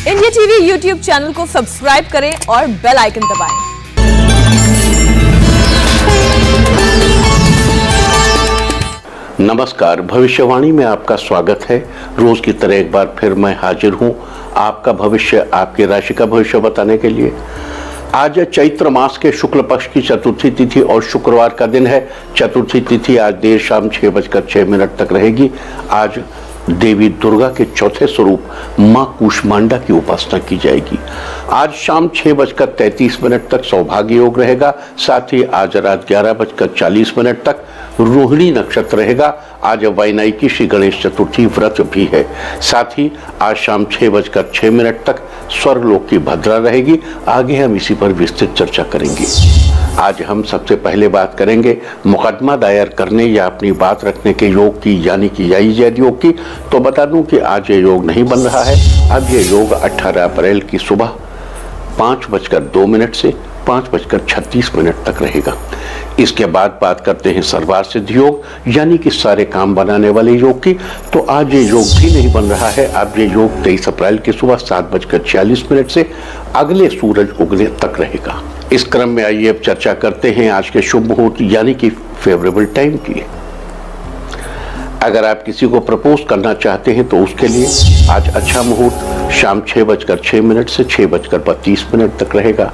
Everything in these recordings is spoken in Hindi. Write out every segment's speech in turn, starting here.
इंडिया टीवी यूट्यूब चैनल को सब्सक्राइब करें और बेल आइकन दबाएं। नमस्कार, भविष्यवाणी में आपका स्वागत है। रोज की तरह एक बार फिर मैं हाजिर हूं आपका भविष्य, आपकी राशि का भविष्य बताने के लिए। आज चैत्र मास के शुक्ल पक्ष की चतुर्थी तिथि और शुक्रवार का दिन है। चतुर्थी तिथि आज देर शाम 6:06 तक रहेगी। आज देवी दुर्गा के चौथे स्वरूप मां कूष्मांडा की उपासना की जाएगी। आज शाम 6:33 तक सौभाग्य योग रहेगा। साथ ही आज रात 11:40 तक रोहिणी नक्षत्र रहेगा। आज वैनायकी श्री गणेश चतुर्थी व्रत भी है। साथ ही आज शाम 6:06 तक स्वर्गलोक की भद्रा रहेगी। आगे हम इसी पर विस्तृत चर्चा करेंगे। आज हम सबसे पहले बात करेंगे मुकदमा दायर करने या अपनी बात रखने के योग की, यानी कि याइजैद योग की। तो बता दूं कि आज ये योग नहीं बन रहा है। अब ये योग 18 अप्रैल की सुबह 5:02 से 5:36 तक रहेगा। इसके बाद बात करते हैं सर्वार्थ सिद्ध योग, यानी कि सारे काम बनाने वाले योग की। तो आज ये योग भी नहीं बन रहा है। अब ये योग 23 अप्रैल की सुबह 7:46 से अगले सूरज उगने तक रहेगा। इस क्रम में आइए अब चर्चा करते हैं आज के शुभ मुहूर्त, यानी कि फेवरेबल टाइम की। अगर आप किसी को प्रपोज करना चाहते हैं तो उसके लिए आज अच्छा मुहूर्त शाम 6:06 से 6:32 तक रहेगा।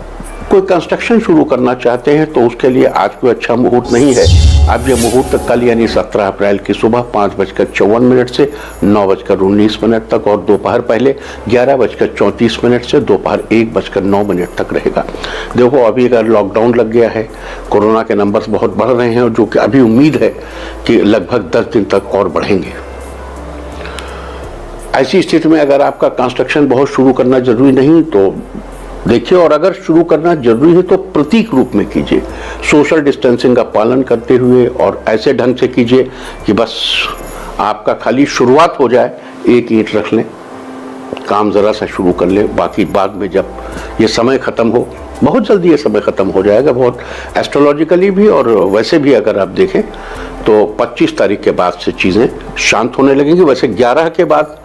कोई कंस्ट्रक्शन शुरू करना चाहते हैं तो उसके लिए आज कोई अच्छा मुहूर्त नहीं है। अब यह मुहूर्त कल यानी 17 अप्रैल की सुबह 5:54 से 9:19 तक और दोपहर पहले 11:34 से दोपहर 1:09 तक रहेगा। देखो, अभी अगर लॉकडाउन लग गया है, कोरोना के नंबर्स बहुत बढ़ रहे हैं और जो कि अभी उम्मीद है कि लगभग 10 दिन तक और बढ़ेंगे। ऐसी स्थिति में अगर आपका कंस्ट्रक्शन बहुत शुरू करना जरूरी नहीं तो देखिए, और अगर शुरू करना जरूरी है तो प्रतीक रूप में कीजिए, सोशल डिस्टेंसिंग का पालन करते हुए, और ऐसे ढंग से कीजिए कि बस आपका खाली शुरुआत हो जाए, एक ईंट रख लें, काम जरा सा शुरू कर लें। बाकी बाद में जब ये समय खत्म हो, बहुत जल्दी ये समय खत्म हो जाएगा, बहुत एस्ट्रोलॉजिकली भी और वैसे भी अगर आप देखें तो 25 तारीख के बाद से चीज़ें शांत होने लगेंगी। वैसे 11 के बाद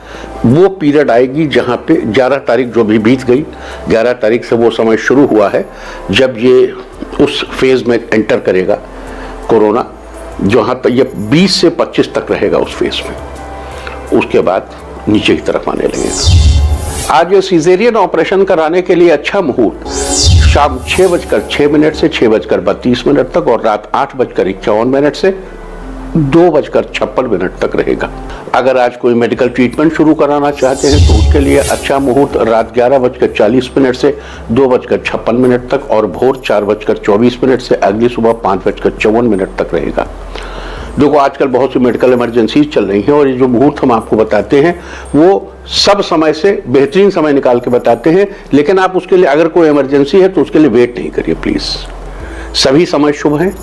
वो पीरियड आएगी जहाँ पे 11 तारीख जो भी बीत गई, 11 तारीख से वो समय शुरू हुआ है जब ये उस फेज में एंटर करेगा कोरोना, जहाँ तक ये 20 से 25 तक रहेगा उस फेज में। उसके बाद नीचे की तरफ आने लगेगा। आज ये सीजेरियन ऑपरेशन कराने के लिए अच्छा मुहूर्त शाम 6:06 से 6:32 तक और रात 8:51 से 2:56 तक रहेगा। अगर आज कोई मेडिकल ट्रीटमेंट शुरू कराना चाहते हैं तो उसके लिए अच्छा मुहूर्त रात 11:40 से 2:56 तक और भोर 4:24 से अगली सुबह 5:54 तक रहेगा। देखो, आजकल बहुत सी मेडिकल इमरजेंसीज चल रही हैं और ये जो मुहूर्त हम आपको बताते हैं वो सब समय से बेहतरीन समय निकाल के बताते हैं। लेकिन आप उसके लिए अगर कोई इमरजेंसी है तो उसके लिए वेट नहीं करिए प्लीज। सभी समय शुभ हैं।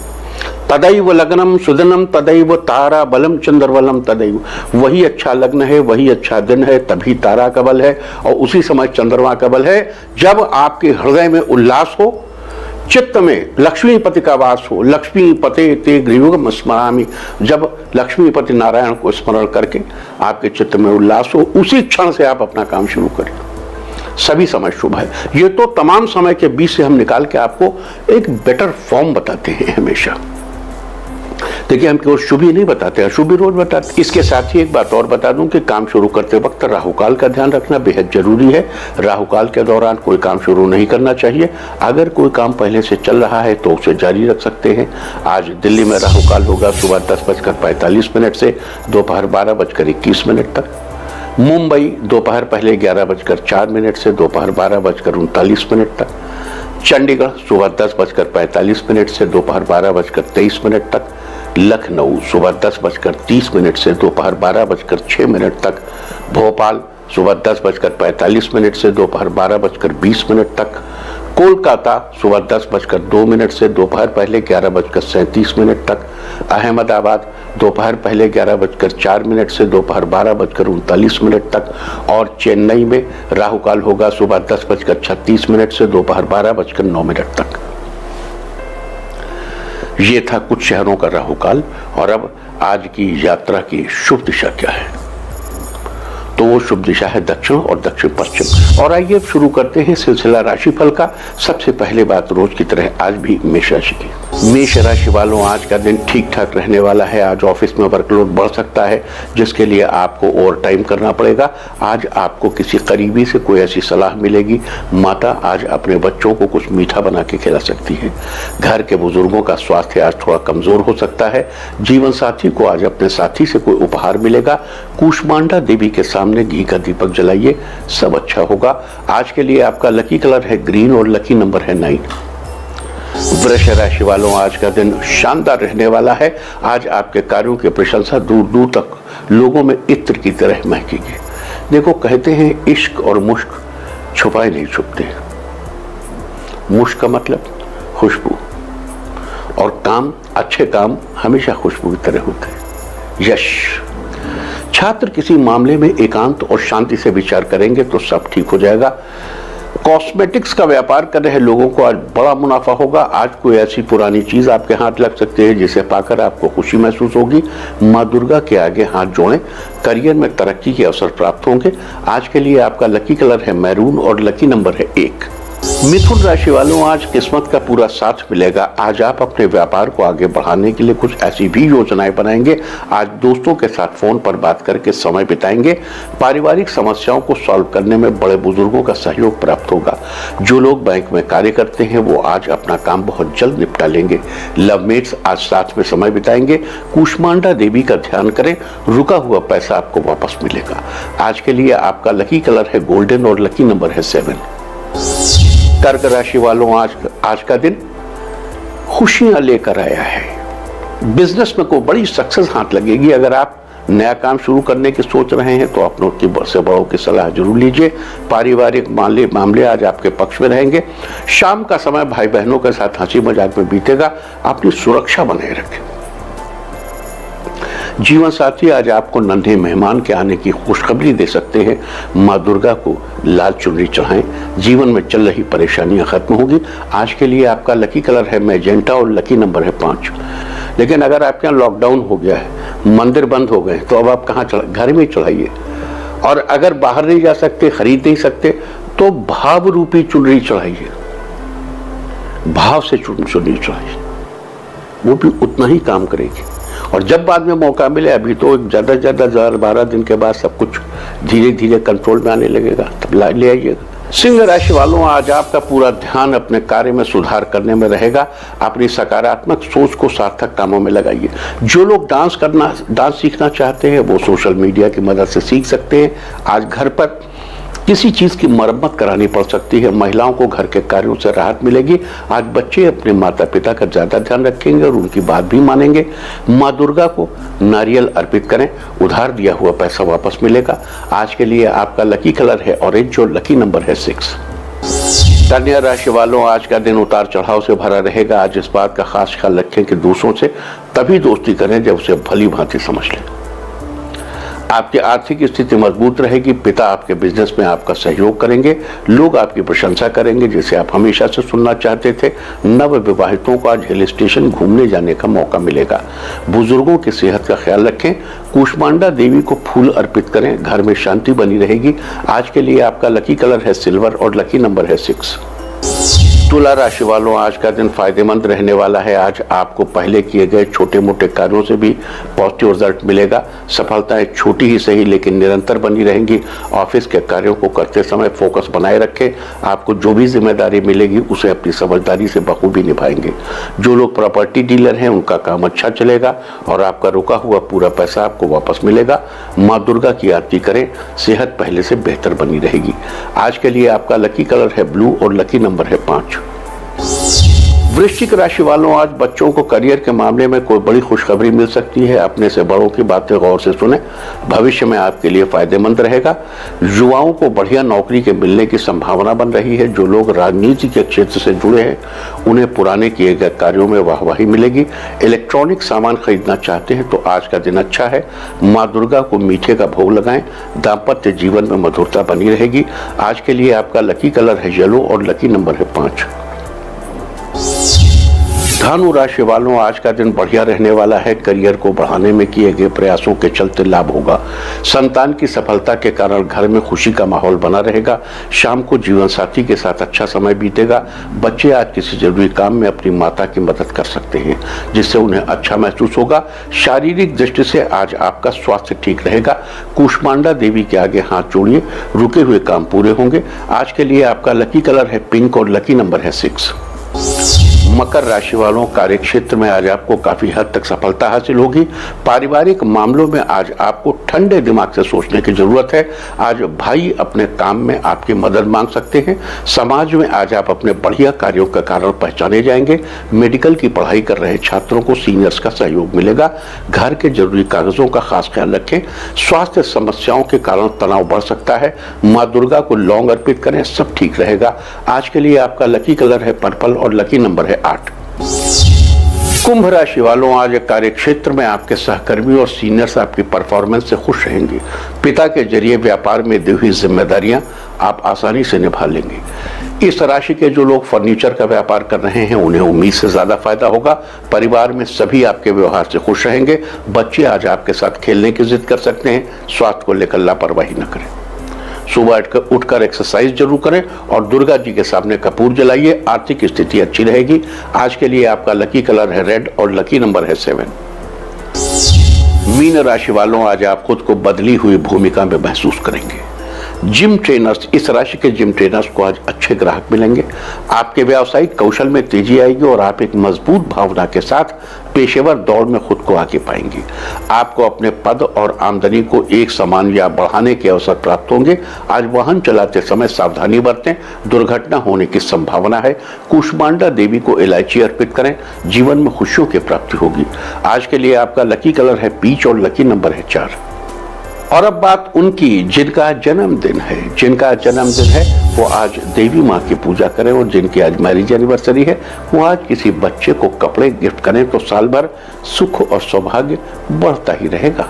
तदैव लग्नम सुदिनम तदैव तारा बलम चंद्रवलम तदैव। वही अच्छा लग्न है, वही अच्छा दिन है, तभी तारा का बल है और उसी समय चंद्रमा का बल है। जब आपके हृदय में उल्लास हो, चित्त में लक्ष्मीपति का वास हो, लक्ष्मीपते ते गृहयुगम स्मरामि। जब लक्ष्मीपति नारायण को स्मरण करके आपके चित्त में उल्लास हो, उसी क्षण से आप अपना काम शुरू करें। सभी समय शुभ है। ये तो तमाम समय के बीच से हम निकाल के आपको एक बेटर फॉर्म बताते हैं हमेशा। देखिए, हम केवल शुभ ही नहीं बताते, अशुभ भी रोज बताते। इसके साथ ही एक बात और बता दूं कि काम शुरू करते वक्त राहुकाल का ध्यान रखना बेहद जरूरी है। राहुकाल के दौरान कोई काम शुरू नहीं करना चाहिए। अगर कोई काम पहले से चल रहा है तो उसे जारी रख सकते हैं। आज दिल्ली में राहुकाल होगा सुबह 10:45 से दोपहर 12:21 तक। मुंबई दोपहर पहले 11:04 से दोपहर 12:39 तक। चंडीगढ़ सुबह 10:45 से दोपहर 12:23 तक। लखनऊ सुबह 10:30 से दोपहर 12:06 तक। भोपाल सुबह 10:45 से दोपहर 12:20 तक। कोलकाता सुबह 10:02 से दोपहर पहले 11:37 तक। अहमदाबाद दोपहर पहले 11:04 से दोपहर 12:39 तक। और चेन्नई में राहुकाल होगा सुबह 10:36 से दोपहर 12:09 तक। ये था कुछ शहरों का राहुकाल। और अब आज की यात्रा की शुभ दिशा क्या है। तो वो शुभ दिशा है दक्षिण और दक्षिण पश्चिम। और आइए शुरू करते हैं सिलसिला राशिफल का। सबसे पहले बात रोज की तरह आज भी मेष राशि की। मेष राशि वालों, आज का दिन ठीक ठाक रहने वाला है। आज ऑफिस में वर्कलोड बढ़ सकता है, जिसके लिए आपको ओवर टाइम करना पड़ेगा। आज आपको किसी करीबी से कोई ऐसी सलाह मिलेगी। माता आज अपने बच्चों को कुछ मीठा बना के खिला सकती है। घर के बुजुर्गों का स्वास्थ्य आज थोड़ा कमजोर हो सकता है। जीवन साथी को आज अपने साथी से कोई उपहार मिलेगा। कूष्मांडा देवी के सामने घी का दीपक जलाइए, सब अच्छा होगा। आज के लिए आपका लकी कलर है ग्रीन और लकी नंबर है 9। वृष राशि वालों, आज का दिन शानदार रहने वाला है। आज आपके कार्यों की प्रशंसा दूर दूर तक लोगों में इत्र की तरह महकेगी। देखो, कहते हैं इश्क और मुश्क छुपाए नहीं छुपते। मुश्क का मतलब खुशबू, और काम, अच्छे काम हमेशा खुशबू की तरह होते हैं। यश, छात्र किसी मामले में एकांत और शांति से विचार करेंगे तो सब ठीक हो जाएगा। कॉस्मेटिक्स का व्यापार कर रहे लोगों को आज बड़ा मुनाफा होगा। आज कोई ऐसी पुरानी चीज आपके हाथ लग सकती है जिसे पाकर आपको खुशी महसूस होगी। माँ दुर्गा के आगे हाथ जोड़ें, करियर में तरक्की के अवसर प्राप्त होंगे। आज के लिए आपका लकी कलर है मैरून और लकी नंबर है 1। मिथुन राशि वालों, आज किस्मत का पूरा साथ मिलेगा। आज आप अपने व्यापार को आगे बढ़ाने के लिए कुछ ऐसी भी योजनाएं बनाएंगे। आज दोस्तों के साथ फोन पर बात करके समय बिताएंगे। पारिवारिक समस्याओं को सॉल्व करने में बड़े बुजुर्गों का सहयोग प्राप्त होगा। जो लोग बैंक में कार्य करते हैं वो आज अपना काम बहुत जल्द निपटा लेंगे। लवमेट्स आज साथ में समय बिताएंगे। कूष्मांडा देवी का ध्यान करें, रुका हुआ पैसा आपको वापस मिलेगा। आज के लिए आपका लकी कलर है गोल्डन और लकी नंबर है 7। कर्क राशि वालों, आज का दिन खुशियां लेकर आया है। बिजनेस में कोई बड़ी सक्सेस हाथ लगेगी। अगर आप नया काम शुरू करने की सोच रहे हैं तो अपनों की से बड़ों की सलाह जरूर लीजिए। पारिवारिक मामले आज आपके पक्ष में रहेंगे। शाम का समय भाई बहनों के साथ हंसी मजाक में बीतेगा। अपनी सुरक्षा बनाए रखें। जीवन साथी आज आपको नन्हे मेहमान के आने की खुशखबरी दे सकते हैं। माँ दुर्गा को लाल चुनरी चढ़ाएं, जीवन में चल रही परेशानियां खत्म होगी। आज के लिए आपका लकी कलर है मैजेंटा और लकी नंबर है 5। लेकिन अगर आपके यहाँ लॉकडाउन हो गया है, मंदिर बंद हो गए, तो अब आप कहाँ घर में चढ़ाइए। और अगर बाहर नहीं जा सकते, खरीद नहीं सकते, तो भाव रूपी चुनरी चढ़ाइए। भाव से चुनरी चढ़ाइए, वो भी उतना ही काम करेगी। और जब बाद में मौका मिले, अभी तो ज्यादा से ज्यादा 12 दिन के बाद सब कुछ धीरे धीरे कंट्रोल में आने लगेगा, तब ले आइएगा। सिंह राशि वालों, आज आपका पूरा ध्यान अपने कार्य में सुधार करने में रहेगा। अपनी सकारात्मक सोच को सार्थक कामों में लगाइए। जो लोग डांस सीखना चाहते हैं वो सोशल मीडिया की मदद से सीख सकते हैं। आज घर पर किसी चीज की मरम्मत करानी पड़ सकती है। महिलाओं को घर के कार्यों से राहत मिलेगी। आज बच्चे अपने माता पिता का ज्यादा ध्यान रखेंगे और उनकी बात भी मानेंगे। माँ दुर्गा को नारियल अर्पित करें, उधार दिया हुआ पैसा वापस मिलेगा। आज के लिए आपका लकी कलर है ऑरेंज और लकी नंबर है 6। कन्या राशि वालों, आज का दिन उतार चढ़ाव से भरा रहेगा। आज इस बात का खास ख्याल रखें कि दूसरों से तभी दोस्ती करें जब उसे भली भांति समझ लें। आपकी आर्थिक स्थिति मजबूत रहेगी। पिता आपके बिजनेस में आपका सहयोग करेंगे। लोग आपकी प्रशंसा करेंगे जिसे आप हमेशा से सुनना चाहते थे। नव विवाहितों को आज हिल स्टेशन घूमने जाने का मौका मिलेगा। बुजुर्गों की सेहत का ख्याल रखें। कूष्मांडा देवी को फूल अर्पित करें, घर में शांति बनी रहेगी। आज के लिए आपका लकी कलर है सिल्वर और लकी नंबर है 6। तुला राशि वालों, आज का दिन फायदेमंद रहने वाला है। आज आपको पहले किए गए छोटे मोटे कार्यों से भी पॉजिटिव रिजल्ट मिलेगा। सफलताएं छोटी ही सही लेकिन निरंतर बनी रहेंगी। ऑफिस के कार्यों को करते समय फोकस बनाए रखें। आपको जो भी जिम्मेदारी मिलेगी उसे अपनी समझदारी से बखूबी निभाएंगे। जो लोग प्रॉपर्टी डीलर हैं उनका काम अच्छा चलेगा और आपका रुका हुआ पूरा पैसा आपको वापस मिलेगा। माँ दुर्गा की आरती करें, सेहत पहले से बेहतर बनी रहेगी। आज के लिए आपका लकी कलर है ब्लू और लकी नंबर है 5। वृश्चिक राशि वालों, आज बच्चों को करियर के मामले में कोई बड़ी खुशखबरी मिल सकती है। अपने से बड़ों की बातें गौर से सुने, भविष्य में आपके लिए फायदेमंद रहेगा। युवाओं को बढ़िया नौकरी के मिलने की संभावना बन रही है। जो लोग राजनीति के क्षेत्र से जुड़े हैं उन्हें पुराने किए गए कार्यों में वाहवाही मिलेगी। इलेक्ट्रॉनिक सामान खरीदना चाहते हैं तो आज का दिन अच्छा है। माँ दुर्गा को मीठे का भोग लगाएं, दाम्पत्य जीवन में मधुरता बनी रहेगी। आज के लिए आपका लकी कलर है येलो और लकी नंबर है 5। धनु राशि वालों, आज का दिन बढ़िया रहने वाला है। करियर को बढ़ाने में किए गए प्रयासों के चलते लाभ होगा। संतान की सफलता के कारण घर में खुशी का माहौल बना रहेगा। शाम को जीवन साथी के साथ अच्छा समय बीतेगा। बच्चे आज किसी जरूरी काम में अपनी माता की मदद कर सकते हैं, जिससे उन्हें अच्छा महसूस होगा। शारीरिक दृष्टि से आज आपका स्वास्थ्य ठीक रहेगा। कूष्मांडा देवी के आगे हाथ जोड़िए, रुके हुए काम पूरे होंगे। आज के लिए आपका लकी कलर है पिंक और लकी नंबर है 6। मकर राशि वालों, कार्य क्षेत्र में आज आपको काफी हद तक सफलता हासिल होगी। पारिवारिक मामलों में आज आपको ठंडे दिमाग से सोचने की जरूरत है। आज भाई अपने काम में आपकी मदद मांग सकते हैं। समाज में आज आप अपने बढ़िया कार्यों के कारण पहचाने जाएंगे। मेडिकल की पढ़ाई कर रहे छात्रों को सीनियर्स का सहयोग मिलेगा। घर के जरूरी कागजों का खास ख्याल रखें। स्वास्थ्य समस्याओं के कारण तनाव बढ़ सकता है। माँ दुर्गा को लौंग अर्पित करें, सब ठीक रहेगा। आज के लिए आपका लकी कलर है पर्पल और लकी नंबर है 8। कुंभ राशि वालों, आज कार्य क्षेत्र में आपके सहकर्मी और सीनियर्स आपकी परफॉर्मेंस से खुश रहेंगे। पिता के जरिए व्यापार में दी हुई जिम्मेदारियां आप आसानी से निभा लेंगे। इस राशि के जो लोग फर्नीचर का व्यापार कर रहे हैं, उन्हें उम्मीद से ज्यादा फायदा होगा। परिवार में सभी आपके व्यवहार से खुश रहेंगे। बच्चे आज आपके साथ खेलने की जिद कर सकते हैं। स्वास्थ्य को लेकर लापरवाही न करें। सुबह उठकर एक्सरसाइज जरूर करें और दुर्गा जी के सामने कपूर जलाइए। आर्थिक स्थिति अच्छी रहेगी। आज के लिए आपका लकी कलर है रेड और लकी नंबर है 7। मीन राशि वालों, आज आप खुद को बदली हुई भूमिका में महसूस करेंगे। जिम ट्रेनर्स, इस राशि के जिम ट्रेनर्स को आज अच्छे ग्राहक मिलेंगे। आपके व्यावसायिक कौशल में तेजी आएगी और आप एक मजबूत भावना के साथ पेशेवर दौड़ में खुद को आगे पाएंगे। आपको अपने पद और आमदनी को एक समान या बढ़ाने के अवसर प्राप्त होंगे। आज वाहन चलाते समय सावधानी बरतें, दुर्घटना होने की संभावना है। कूष्मांडा देवी को इलायची अर्पित करें, जीवन में खुशियों की प्राप्ति होगी। आज के लिए आपका लकी कलर है पीच और लकी नंबर है 4। और अब बात उनकी जिनका जन्मदिन है। जिनका जन्मदिन है वो आज देवी माँ की पूजा करें और जिनकी आज मैरिज एनिवर्सरी है वो आज किसी बच्चे को कपड़े गिफ्ट करें तो साल भर सुख और सौभाग्य बढ़ता ही रहेगा।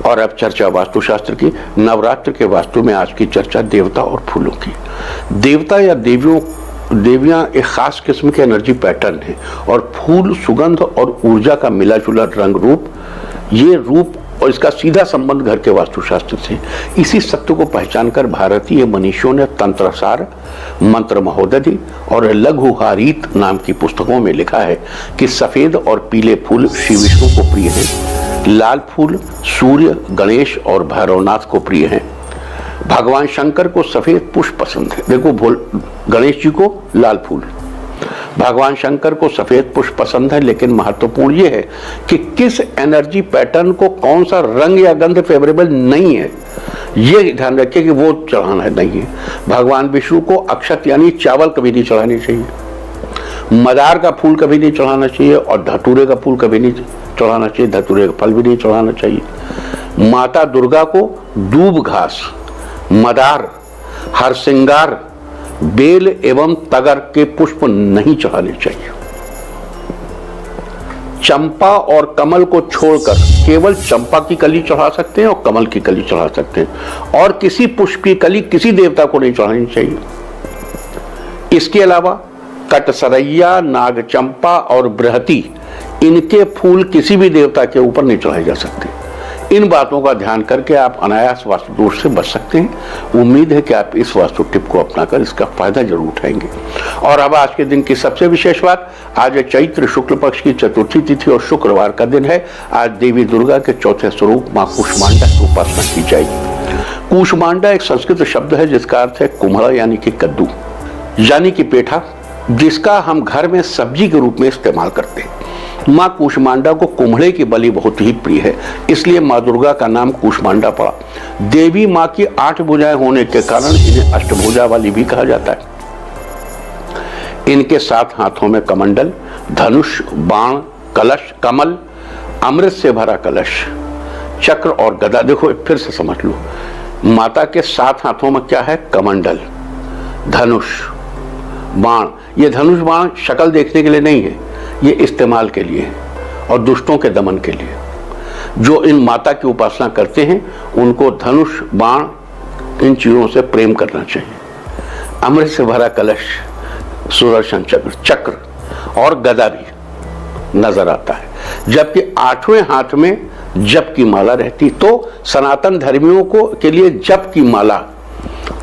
और अब चर्चा वास्तुशास्त्र की। नवरात्र के वास्तु में आज की चर्चा देवता और फूलों की। देवता या देवियां एक खास किस्म के एनर्जी पैटर्न है और फूल सुगंध और ऊर्जा का मिला जुला रंग रूप, ये रूप और इसका सीधा संबंध घर के वास्तुशास्त्र से। इसी सत्य को पहचानकर भारतीय मनीषियों ने तंत्रसार, मंत्र महोदधि और लघुहारीत नाम की पुस्तकों में लिखा है कि सफेद और पीले फूल श्री विष्णु को प्रिय हैं। लाल फूल सूर्य, गणेश और भैरवनाथ को प्रिय हैं। भगवान शंकर को सफेद पुष्प पसंद है। देखो, गणेश जी को लाल फूल, भगवान शंकर को सफेद पुष्प पसंद है। लेकिन महत्वपूर्ण यह है कि किस एनर्जी पैटर्न को कौन सा रंग या गंध फेवरेबल नहीं है, ये ध्यान रखिए कि वो चढ़ाना है नहीं है। भगवान विष्णु को अक्षत यानी चावल कभी नहीं चढ़ानी चाहिए। मदार का फूल कभी नहीं चढ़ाना चाहिए और धतूरे का फूल कभी नहीं चढ़ाना चाहिए। धतूरे का फल भी नहीं चढ़ाना चाहिए। माता दुर्गा को दूब घास, मदार, हरसिंगार, बेल एवं तगर के पुष्प नहीं चढ़ाने चाहिए। चंपा और कमल को छोड़कर केवल चंपा की कली चढ़ा सकते हैं और कमल की कली चढ़ा सकते हैं और किसी पुष्प की कली किसी देवता को नहीं चढ़ानी चाहिए। इसके अलावा कटसरैया, नागचंपा और बृहति, इनके फूल किसी भी देवता के ऊपर नहीं चढ़ाए जा सकते। इन बातों का ध्यान करके आप अनायास वास्तु दोष से बच सकते हैं। उम्मीद है कि आप इस वास्तु टिप को अपनाकर इसका फायदा जरूर उठाएंगे। और अब आज के दिन की सबसे विशेष बात, आज चैत्र शुक्ल पक्ष की चतुर्थी तिथि और शुक्रवार का दिन है। आज देवी दुर्गा के चौथे स्वरूप माँ कूष्मांडा की उपासना की जाएगी। कूष्मांडा एक संस्कृत शब्द है जिसका अर्थ है कुम्हड़ा यानी कि कद्दू यानी कि पेठा, जिसका हम घर में सब्जी के रूप में इस्तेमाल करते हैं। माँ कूष्मांडा को कुम्हड़े की बलि बहुत ही प्रिय है, इसलिए माँ दुर्गा का नाम कूष्मांडा पड़ा। देवी माँ की 8 भुजाएं होने के कारण इन्हें अष्टभुजा वाली भी कहा जाता है। इनके 7 हाथों में कमंडल, धनुष, बाण, कलश, कमल, अमृत से भरा कलश, चक्र और गदा। देखो फिर से समझ लो, माता के 7 हाथों में क्या है? कमंडल, धनुष, बाण। ये धनुष बाण शक्ल देखने के लिए नहीं है, ये इस्तेमाल के लिए और दुष्टों के दमन के लिए। जो इन माता की उपासना करते हैं उनको धनुष, बाण, इन चीजों से प्रेम करना चाहिए। अमृत से भरा कलश, सुदर्शन चक्र और गदा भी। नजर आता है। जबकि 8वें हाथ में जप की माला रहती। तो सनातन धर्मियों को के लिए जप की माला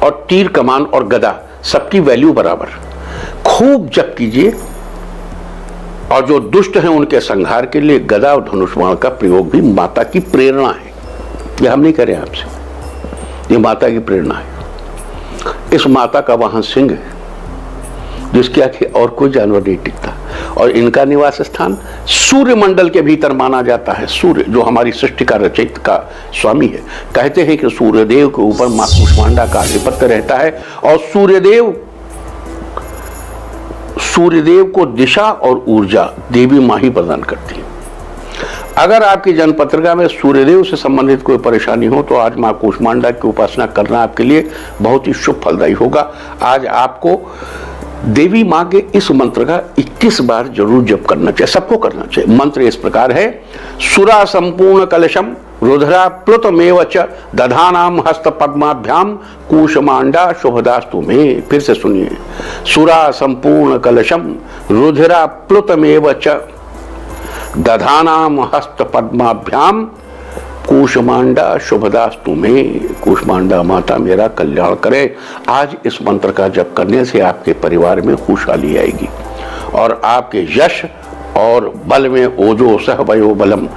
और तीर कमान और गदा सबकी वैल्यू बराबर। खूब जप कीजिए, और जो दुष्ट हैं उनके संहार के लिए गदा और धनुष बाण का प्रयोग भी माता की प्रेरणा है। यह हम नहीं कह रहे आपसे, ये माता की प्रेरणा है। इस माता का वाहन सिंह है, जिसके आगे और कोई जानवर नहीं टिकता, और इनका निवास स्थान सूर्य मंडल के भीतर माना जाता है। सूर्य जो हमारी सृष्टि का रचयिता का स्वामी है, कहते हैं कि सूर्यदेव के ऊपर मां कूष्मांडा का आधिपत्य रहता है, और सूर्यदेव को दिशा और ऊर्जा देवी मां ही प्रदान करती है। अगर आपकी जन्म पत्रिका में सूर्यदेव से संबंधित कोई परेशानी हो तो आज मां कूष्मांडा की उपासना करना आपके लिए बहुत ही शुभ फलदायी होगा। आज आपको देवी मां के इस मंत्र का 21 बार जरूर जप करना चाहिए, सबको करना चाहिए। मंत्र इस प्रकार है, सुरा संपूर्ण कलशम रुद्रा प्लुतमेव च दधानाम हस्त पद्माभ्याम कूष्मांडा शुभदास्तु में। फिर से सुनिए, सुरा संपूर्ण कलशम रुद्रा प्लुतमेव च दधानाम हस्त पद्माभ्याम कूष्मांडा शुभदास्तु में। कूष्मांडा माता मेरा कल्याण करे। आज इस मंत्र का जप करने से आपके परिवार में खुशहाली आएगी, और आपके यश और बल में ओजो सह वयो बलम,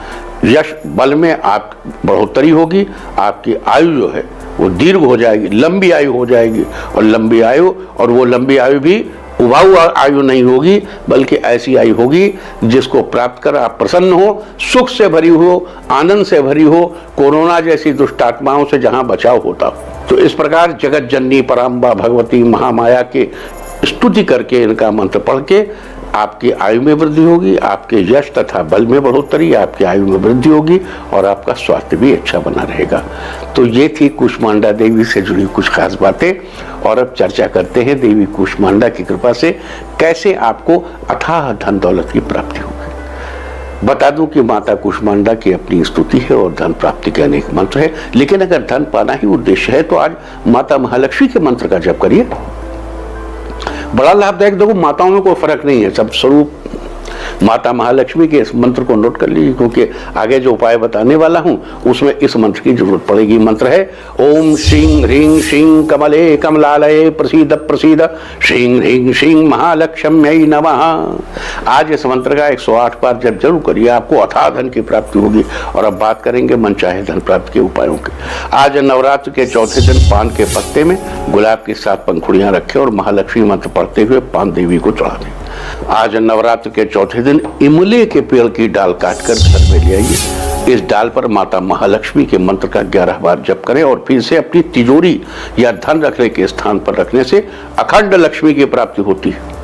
यश बल में आप बढ़ोतरी होगी। आपकी आयु जो है वो दीर्घ हो जाएगी, लंबी आयु हो जाएगी, और लंबी आयु, और वो लंबी आयु भी उबाऊ आयु नहीं होगी, बल्कि ऐसी आयु होगी जिसको प्राप्त कर आप प्रसन्न हो, सुख से भरी हो, आनंद से भरी हो, कोरोना जैसी दुष्टात्माओं से जहां बचाव होता हो। तो इस प्रकार जगत जननी पराम्बा भगवती महामाया के स्तुति करके, इनका मंत्र पढ़ के आपकी आयु में वृद्धि होगी, आपके यश तथा बल में बढ़ोतरी, आपकी आयु में वृद्धि होगी, और आपका स्वास्थ्य भी अच्छा बना रहेगा। तो ये थी कूष्मांडा देवी से जुड़ी कुछ खास बातें। और अब चर्चा करते हैं देवी कूष्मांडा की कृपा से कैसे आपको अथाह धन दौलत की प्राप्ति होगी। बता दूं कि माता कूष्मांडा की अपनी स्तुति है और धन प्राप्ति के अनेक मंत्र है, लेकिन अगर धन पाना ही उद्देश्य है तो आज माता महालक्ष्मी के मंत्र का जप करिए, बड़ा लाभदायक। देखो, माताओं में कोई फर्क नहीं है, सब स्वरूप माता महालक्ष्मी के इस मंत्र को नोट कर लीजिए, क्योंकि आगे जो उपाय बताने वाला हूं उसमें इस मंत्र की जरूरत पड़ेगी। मंत्र है, ओम श्रीं ह्रीं श्रीं कमले कमलालये प्रसीद प्रसीद श्रीं ह्रीं श्रीं महालक्ष्म्यै नमः। आज इस मंत्र का 108 बार जब जरूर करिए, आपको अथाह धन की प्राप्ति होगी। और अब बात करेंगे मनचाहे धन प्राप्ति के उपायों की। आज नवरात्र के चौथे दिन पान के पत्ते में गुलाब की 7 पंखुड़ियां रखें और महालक्ष्मी मंत्र पढ़ते हुए पान देवी को चढ़ा दें। आज नवरात्र के चौथे दिन इमली के पेड़ की डाल काटकर घर में ले आइए। इस डाल पर माता महालक्ष्मी के मंत्र का 11 बार जप करें, और फिर से अपनी तिजोरी या धन रखने के स्थान पर रखने से अखंड लक्ष्मी की प्राप्ति होती है।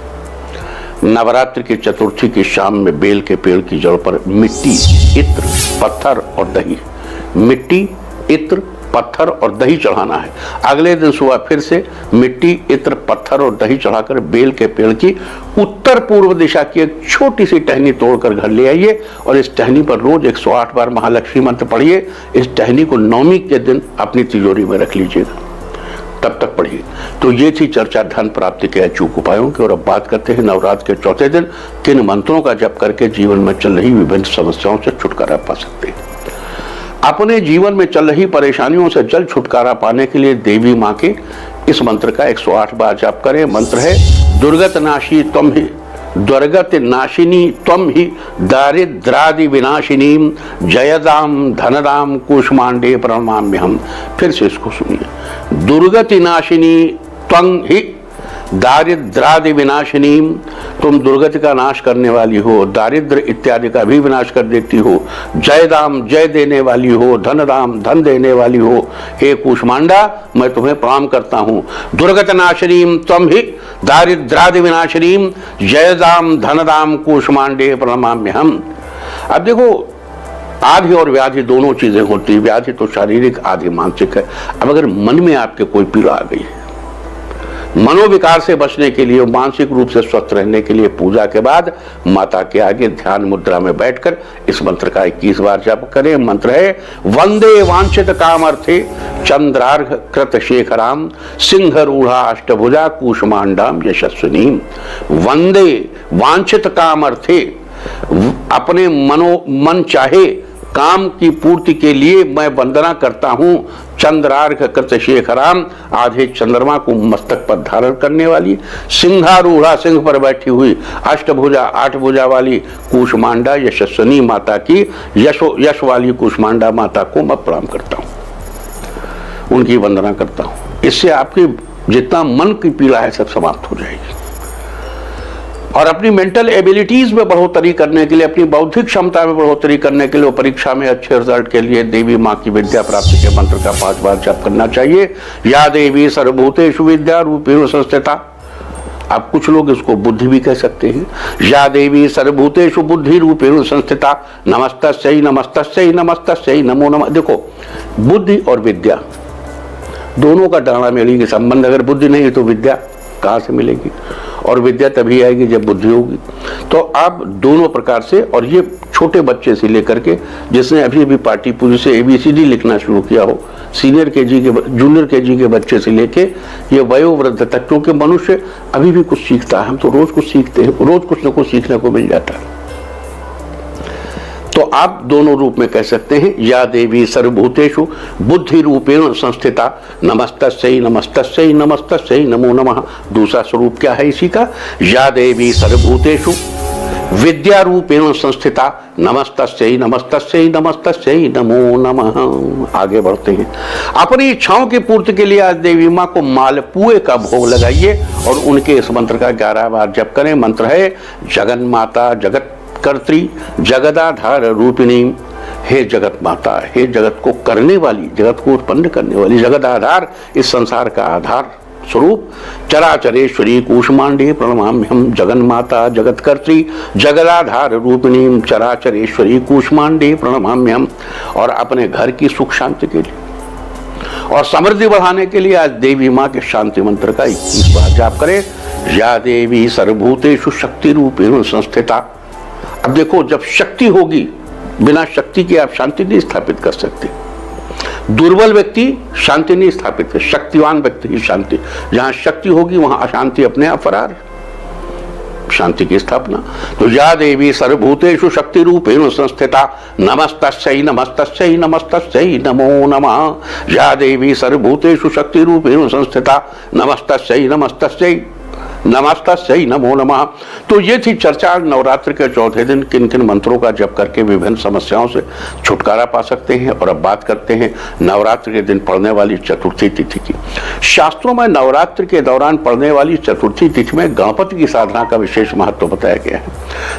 नवरात्र की चतुर्थी की शाम में बेल के पेड़ की जड़ पर मिट्टी, इत्र, पत्थर और दही, मिट्टी, इत्र, पत्थर और दही चढ़ाना है। अगले दिन सुबह फिर से मिट्टी, इत्र, पत्थर और दही चढ़ाकर बेल के पेड़ की उत्तर पूर्व दिशा की एक छोटी सी टहनी तोड़कर घर ले आइए, और इस टहनी पर रोज 108 बार महालक्ष्मी मंत्र पढ़िए। इस टहनी को नवमी के दिन अपनी तिजोरी में रख लीजिएगा, तब तक पढ़िए। तो ये थी चर्चा धन प्राप्ति के अचूक उपायों की। और अब बात करते हैं नवरात्र के चौथे दिन किन मंत्रों का जप करके जीवन में चल रही विभिन्न समस्याओं से छुटकारा पा सकते हैं। अपने जीवन में चल रही परेशानियों से जल्द छुटकारा पाने के लिए देवी मां के इस मंत्र का 108 बार जाप करें। मंत्र है, दुर्गत नाशी त्वं ही, दुर्गत नाशिनी त्वं ही, दारिद्रादि विनाशिनी, जयदाम धनदाम कूष्मांडे प्रणमाम्यहम्। फिर से इसको सुनिए, दुर्गति नाशिनी त्वं ही, दारिद्रादि विनाशिनी, तुम दुर्गति का नाश करने वाली हो, दारिद्र इत्यादि का भी विनाश कर देती हो, जयदाम जय देने वाली हो, धनदाम धन देने वाली हो। हे कूष्मांडा, मैं तुम्हें प्रणाम करता हूँ। दुर्गत नाशिनी त्वं ही, दारिद्रादि विनाशिनी, जयदाम धनदाम कूष्मांडे प्रणमाम्यहम्। अब देखो, आधि और व्याधि दोनों चीजें होती है। व्याधि तो शारीरिक, आधि मानसिक है। अब अगर मन में आपके कोई पीड़ा आ गई है, मनोविकार से बचने के लिए, मानसिक रूप से स्वस्थ रहने के लिए पूजा के बाद माता के आगे ध्यान मुद्रा में बैठकर इस मंत्र का 21 बार जप करें। मंत्र है, वंदे वांछित कामर्थे चंद्रार्घ कृत शेखराम सिंह रूढ़ा अष्टभुजा कूष्मांडाम यशस्विनी। वंदे वांछित कामर्थे अपने मन चाहे काम की पूर्ति के लिए मैं वंदना करता हूं चंद्रार्घ कृत शेखराम, आधे चंद्रमा को मस्तक पर धारण करने वाली, सिंहारूढ़ा सिंह पर बैठी हुई अष्टभुजा 8 भुजा वाली कूष्मांडा यशस्विनी माता की यश वाली कूष्मांडा माता को मैं प्रणाम करता हूं, उनकी वंदना करता हूं। इससे आपकी जितना मन की पीड़ा है सब समाप्त हो जाएगी। और अपनी मेंटल एबिलिटीज में बढ़ोतरी करने के लिए, अपनी बौद्धिक क्षमता में बढ़ोतरी करने के लिए, परीक्षा में अच्छे रिजल्ट के लिए देवी माँ की विद्या प्राप्ति के मंत्र का 5 बार जप करना चाहिए। या देवी सर्वभूतेषु विद्या रूपेण संस्थिता, आप कुछ लोग इसको बुद्धि भी कह सकते हैं। या देवी सर्वभूतेषु बुद्धि रूपेण संस्थिता, नमस्तस्यै नमस्तस्यै नमस्तस्यै नमो नमः। देखो, बुद्धि और विद्या दोनों का डाना मेली के संबंध, अगर बुद्धि नहीं है तो विद्या कहाँ से मिलेगी, और विद्या तभी आएगी जब बुद्धि होगी। तो आप दोनों प्रकार से, और ये छोटे बच्चे से लेकर के जिसने अभी अभी पाटी पूरी से ABCD लिखना शुरू किया हो, जूनियर केजी के बच्चे से लेके ये वयोवृद्ध तक, क्योंकि मनुष्य अभी भी कुछ सीखता है, हम तो रोज कुछ सीखते हैं, रोज कुछ न कुछ सीखने को मिल जाता है। तो आप दोनों रूप में कह सकते हैं, या देवी सर्वभूतेषु बुद्धि रूपेण संस्थिता, नमस्तस्यै नमस्तस्यै नमस्तस्यै नमो नमः। दूसरा स्वरूप क्या है इसी का, या देवी सर्वभूतेषु विद्या रूपेण संस्थिता, नमस्तस्यै नमस्तस्यै नमस्तस्यै नमो नमः। आगे बढ़ते हैं। अपनी इच्छाओं की पूर्ति के लिए आज देवी माँ को मालपुए का भोग लगाइए और उनके इस मंत्र का 11 बार जप करें। मंत्र है, जगन माता जगत कर्त्री जगदाधार रूपिणी, हे जगत माता, हे जगत को करने वाली, जगत को उत्पन्न करने वाली, जगदाधार इस संसार का आधार स्वरूप, चराचरेश्वरी कूष्मांडे प्रणमाम्यहम्, जगन माता जगत कर्त्री जगदाधार रूपिणी चराचरेश्वरी कूष्मांडे प्रणमाम्यहम्। और अपने घर की सुख शांति के लिए और समृद्धि बढ़ाने के लिए आज देवी माँ के शांति मंत्र का 21 बार जाप करें। या देवी सर्वभूतेषु शक्ति रूपेण संस्थिता। अब देखो, जब शक्ति होगी, बिना शक्ति के आप शांति नहीं स्थापित कर सकते। दुर्बल व्यक्ति शांति नहीं स्थापित कर, शक्तिवान व्यक्ति ही शांति। जहां शक्ति होगी वहां अशांति अपने आप फरार, शांति की स्थापना। तो या देवी सर्वभूतेषु शक्ति रूपेण संस्थिता, नमस्तस्यै नमस्तस्यै नमस्तस्यै नमो नमः। या देवी सर्वभूतेषु शक्ति रूपेण संस्थिता, नमस्तस्यै नमस्तस्यै नमस्तस्यै नमो नमः। तो ये थी चर्चा नवरात्र के चौथे दिन किन किन मंत्रों का जप करके विभिन्न समस्याओं से छुटकारा पा सकते हैं। और अब बात करते हैं नवरात्र के दिन पड़ने वाली चतुर्थी तिथि की। शास्त्रों में नवरात्र के दौरान पड़ने वाली चतुर्थी तिथि में गणपति की साधना का विशेष महत्व बताया गया है।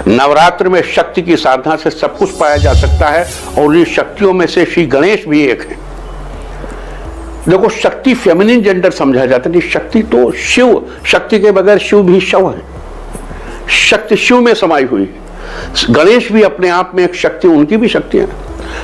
नवरात्र में शक्ति की साधना से सब कुछ पाया जा सकता है और इन शक्तियों में से श्री गणेश भी एक है। देखो, शक्ति फेमिनिन जेंडर समझा जाता है, शक्ति तो शिव, शक्ति के बगैर शिव भी शव है, शक्ति शिव में समाई हुई है। गणेश भी अपने आप में एक शक्ति, उनकी भी शक्तियां।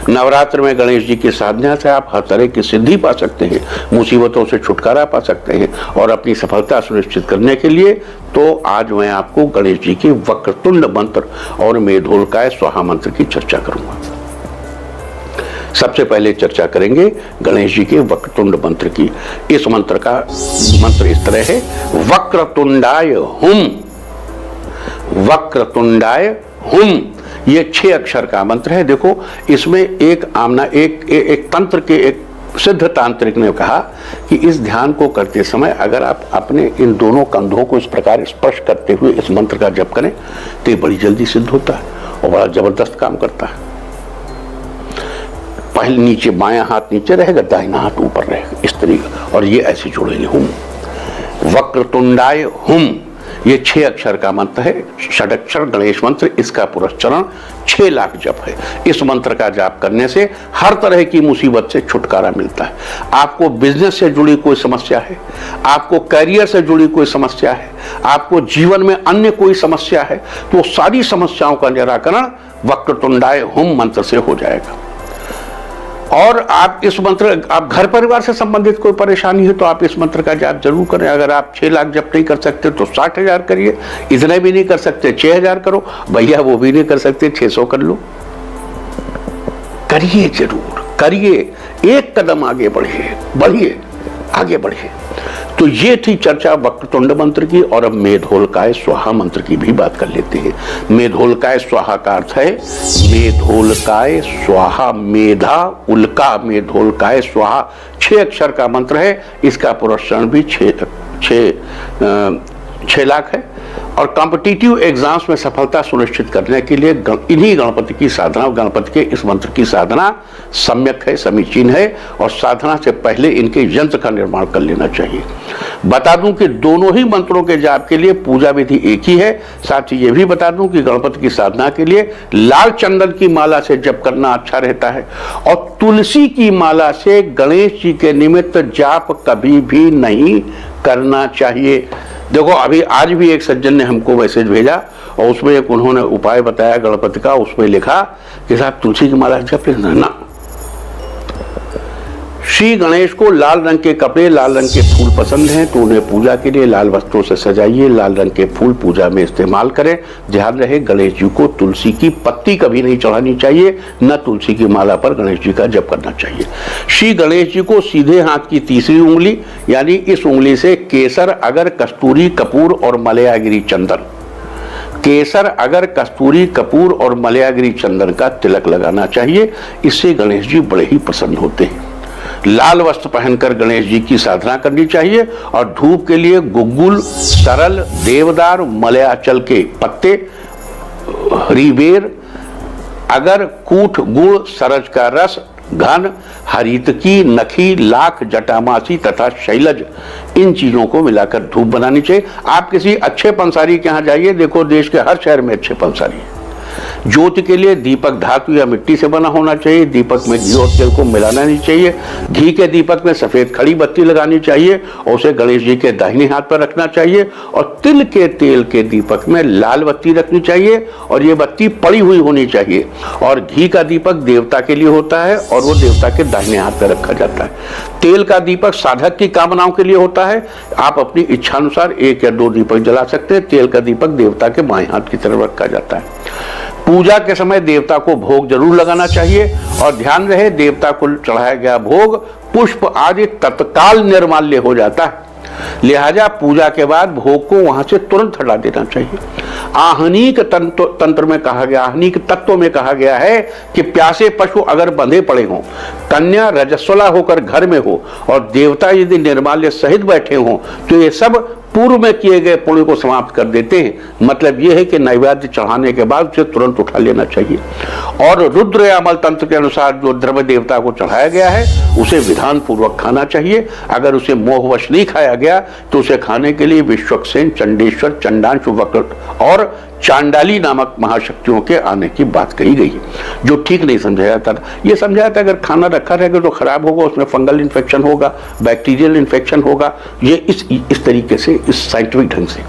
नवरात्र में गणेश जी की साधना से आप हर तरह की सिद्धि पा सकते हैं, मुसीबतों से छुटकारा पा सकते हैं और अपनी सफलता सुनिश्चित करने के लिए तो आज मैं आपको गणेश जी के वक्रतुंड मंत्र और मेधोलकाय स्वाहा मंत्र की चर्चा करूंगा। सबसे पहले चर्चा करेंगे गणेश जी के वक्रतुंड मंत्र की। इस मंत्र का मंत्र इस तरह है, वक्रतुंडाय हुम, वक्रतुंडाय हुम। ये 6 अक्षर का मंत्र है। देखो, इसमें एक तंत्र के एक सिद्ध तांत्रिक ने कहा कि इस ध्यान को करते समय अगर आप अपने इन दोनों कंधों को इस प्रकार स्पर्श करते हुए इस मंत्र का जप करें तो ये बड़ी जल्दी सिद्ध होता है और बड़ा जबरदस्त काम करता है। पहले नीचे, बायां हाथ नीचे रहेगा, दाहिना हाथ ऊपर रहेगा, इस तरीके, और ये ऐसे जुड़ेंगे। हुम, वक्रतुंडाय हुम, ये 6 अक्षर का मंत्र है, षडक्षर गणेश मंत्र। इसका पुरस्चरण 6 लाख जप है। इस मंत्र का जाप करने से हर तरह की मुसीबत से छुटकारा मिलता है। आपको बिजनेस से जुड़ी कोई समस्या है, आपको करियर से जुड़ी कोई समस्या है, आपको जीवन में अन्य कोई समस्या है, तो सारी समस्याओं का निराकरण वक्रतुंडाय हुम मंत्र से हो जाएगा। और आप इस मंत्र, आप घर परिवार से संबंधित कोई परेशानी है तो आप इस मंत्र का जाप जरूर करें। अगर आप 6 लाख जप नहीं कर सकते तो 60,000 करिए, इतने भी नहीं कर सकते 6,000 करो, भैया वो भी नहीं कर सकते 600 कर लो। करिए, जरूर करिए, एक कदम आगे बढ़िए। आगे बढ़े। तो ये थी चर्चा वक्रतुंड मंत्र की, और अब मेधोलकाय स्वाहा मंत्र की भी बात कर लेते हैं। मेधोलकाय स्वाहा का अर्थ है मेधोलकाय स्वाहा, मेधा उल्का, मेधोलकाय स्वाहा 6 अक्षर का मंत्र है। इसका पुरस्कार भी 6 लाख है। और कॉम्पिटिटिव एग्जाम्स में सफलता सुनिश्चित करने के लिए इन्हीं गणपति की साधना, गणपति के इस मंत्र की साधना सम्यक है, समीचीन है, और साधना से पहले इनके यंत्र का निर्माण कर लेना चाहिए। बता दूं कि दोनों ही मंत्रों के जाप के लिए पूजा विधि एक ही है। साथ ही ये भी बता दूं कि गणपति की साधना के लिए लाल चंदन की माला से जप करना अच्छा रहता है, और तुलसी की माला से गणेश जी के निमित्त जाप कभी भी नहीं करना चाहिए। देखो, अभी आज भी एक सज्जन ने हमको मैसेज भेजा, और उसमें एक उन्होंने उपाय बताया गणपति का। उसमें लिखा कि साहब तुलसी की माला जप ना। श्री गणेश को लाल रंग के कपड़े, लाल रंग के फूल पसंद हैं, तो उन्हें पूजा के लिए लाल वस्त्रों से सजाइए, लाल रंग के फूल पूजा में इस्तेमाल करें। ध्यान रहे, गणेश जी को तुलसी की पत्ती कभी नहीं चढ़ानी चाहिए, न तुलसी की माला पर गणेश जी का जप करना चाहिए। श्री गणेश जी को सीधे हाथ की तीसरी उंगली, यानी इस उंगली से केसर, अगर, कस्तूरी, कपूर और मलयागिरी चंदन, केसर, अगर, कस्तूरी, कपूर और मलयागिरी चंदन का तिलक लगाना चाहिए। इससे गणेश जी बड़े ही प्रसन्न होते हैं। लाल वस्त्र पहनकर गणेश जी की साधना करनी चाहिए, और धूप के लिए गुग्गुल, सरल, देवदार, मलयाचल के पत्ते, रिवेर, अगर, कूठ, गुड़, सरज का रस, घन, हरितकी, नखी, लाख, जटामासी तथा शैलज, इन चीजों को मिलाकर धूप बनानी चाहिए। आप किसी अच्छे पंसारी के यहाँ जाइए, देखो देश के हर शहर में अच्छे पंसारी हैं। ज्योति के लिए दीपक धातु या मिट्टी से बना होना चाहिए। दीपक में घी और तेल को मिलाना नहीं चाहिए। घी के दीपक में सफेद खड़ी बत्ती लगानी चाहिए, और उसे गणेश जी के दाहिने हाथ पर रखना चाहिए। और तिल के तेल के दीपक में लाल बत्ती रखनी चाहिए, और ये बत्ती पड़ी हुई होनी चाहिए। और घी का दीपक देवता के लिए होता है, और वो देवता के दाहिने हाथ पर रखा जाता है। तेल का दीपक साधक की कामनाओं के लिए होता है। आप अपनी इच्छानुसार 1 या 2 दीपक जला सकते हैं। तेल का दीपक देवता के बाएं हाथ की तरफ रखा जाता है। पूजा के समय देवता को भोग जरूर लगाना चाहिए, और ध्यान रहे, देवता को चढ़ाया गया भोग, पुष्प आदि तत्काल निर्माल्य हो जाता है। लिहाजा पूजा के बाद भोग को वहां से तुरंत हटा देना चाहिए। आहनिक तंत्र में कहा गया, आहनिक तत्व में कहा गया है कि प्यासे पशु अगर बंधे पड़े हों, कन्या रजस्वला होकर घर में हो, और देवता यदि निर्माल्य सहित बैठे हों, तो ये सब पूर्व में किए गए पुण्य को समाप्त कर देते हैं। मतलब यह है कि नैवेद्य चढ़ाने के बाद उसे तुरंत उठा लेना चाहिए। और रुद्र या अमल तंत्र के अनुसार जो द्रव्य देवता को चढ़ाया गया है उसे विधान पूर्वक खाना चाहिए। अगर उसे मोहवश नहीं खाया गया तो उसे खाने के लिए विश्वक्सेन, चंडेश्वर, चंडांशु, वक्र और चांडाली नामक महाशक्तियों के आने की बात कही गई है, जो ठीक नहीं समझा जाता था। यह समझा जाता अगर खाना रखा रहेगा तो खराब होगा, उसमें फंगल इन्फेक्शन होगा, बैक्टीरियल इन्फेक्शन होगा। ये इस तरीके से, इस साइंटिफिक ढंग से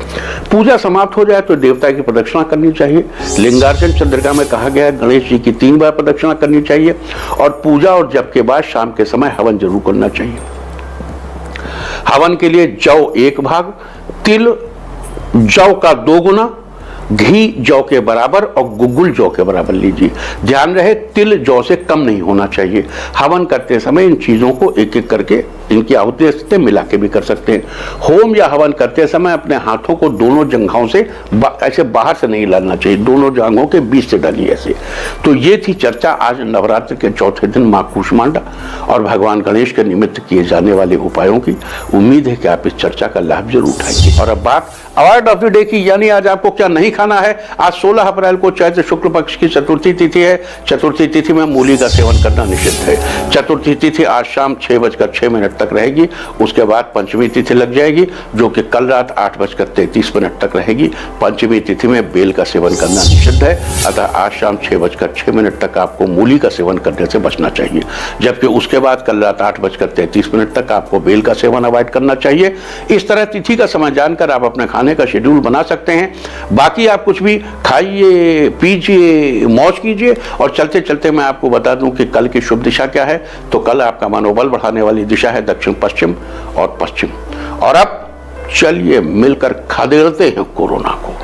पूजा समाप्त हो जाए तो देवता की प्रदक्षिणा करनी चाहिए। लिंगार्चन चंद्रिका में कहा गया है गणेश जी की 3 बार प्रदक्षिणा करनी चाहिए, और पूजा और जप के बाद शाम के समय हवन जरूर करना चाहिए। हवन के लिए जौ 1 भाग, तिल जौ का 2 गुना, घी जौ के बराबर और गुग्गुल जौ के बराबर लीजिए। ध्यान रहे, तिल जौ से कम नहीं होना चाहिए। हवन करते समय इन चीजों को एक एक करके इनकी आहुति दे सकते हैं, मिला के भी कर सकते हैं। होम या हवन करते समय अपने हाथों को दोनों जंघों से ऐसे बाहर से नहीं लाना चाहिए, दोनों जांघों के बीच से डालिए ऐसे। तो ये थी चर्चा आज नवरात्र के चौथे दिन मां कूष्मांडा और भगवान गणेश के निमित्त किए जाने वाले उपायों की। उम्मीद है कि आप इस चर्चा का लाभ जरूर उठाएंगे। और अब बात अवार्ड ऑफ द डे की, यानी आज आपको क्या नहीं खाना है। आज 16 अप्रैल को चैत्र शुक्ल पक्ष की चतुर्थी तिथि है। चतुर्थी तिथि में मूली का सेवन करना निषिद्ध है। चतुर्थी तिथि आज शाम 6:06 तक रहेगी। उसके बाद पंचमी तिथि लग जाएगी, जो कि कल रात 8:33 तक रहेगी। पंचमी तिथि में बेल का सेवन करना निषिद्ध है, अतः आज शाम 6:06 तक आपको मूली का सेवन करने से बचना चाहिए। जबकि उसके बाद कल रात 8:33 तक आपको बेल का सेवन अवॉइड करना चाहिए। इस तरह तिथि का समय जानकर आप अपने खाने का शेड्यूल बना सकते हैं। बाकी आप कुछ भी खाइए, पीजिए, मौज कीजिए। और चलते चलते मैं आपको बता दूं कि कल की शुभ दिशा क्या है। तो कल आपका मनोबल बढ़ाने वाली दिशा है दक्षिण पश्चिम और पश्चिम। और अब चलिए मिलकर खदेड़ते हैं कोरोना को।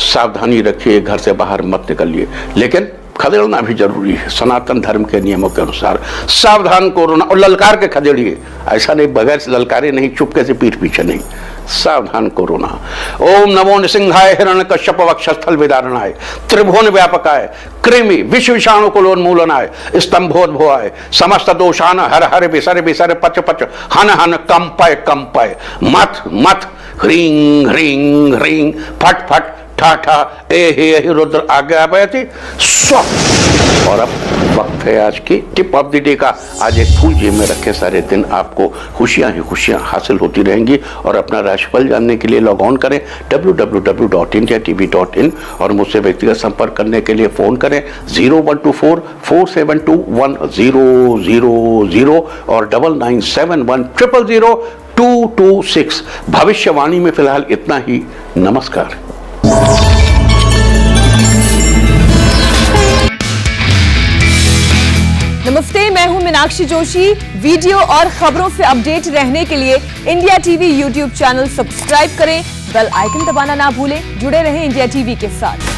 सावधानी रखिए, घर से बाहर मत निकलिए, लेकिन खदेड़ना भी जरूरी है सनातन धर्म के नियमों के अनुसार। सावधान कोरोना, और ललकार के खदेड़िए, ऐसा नहीं बगैर से ललकारे नहीं, चुपके से पीठ पीछे नहीं। सावधान कोरोना। ओम नमो नृसिंहाय हिरण्यकश्यप वक्षस्थल विदारणाय त्रिभुवन व्यापकाय कृमि विष विषाणु कुलोन्मूलनाय स्तंभोद्भवाय समस्त दोषान हर हर विसर विसर पच पच हन हन कंपय कंपय मथ मथ ह्रीं ह्रीं ह्रीं फट फट ठा ठा ए हे रुद्र आज्ञा आभयति स्व। और अब वक्त है आज की टिप ऑफ द डे का। आज एक फूल जेब में रखे सारे दिन आपको खुशियां ही खुशियां हासिल होती रहेंगी। और अपना राशिफल जानने के लिए लॉग ऑन करें www.indiatv.in और मुझसे व्यक्तिगत संपर्क करने के लिए फोन करें 012447210000 और 9971000226। भविष्यवाणी में फिलहाल इतना ही। नमस्कार। नमस्ते, मैं हूं मीनाक्षी जोशी। वीडियो और खबरों से अपडेट रहने के लिए India TV YouTube channel subscribe करें, बेल आइकन दबाना ना भूलें। जुड़े रहें इंडिया टीवी के साथ।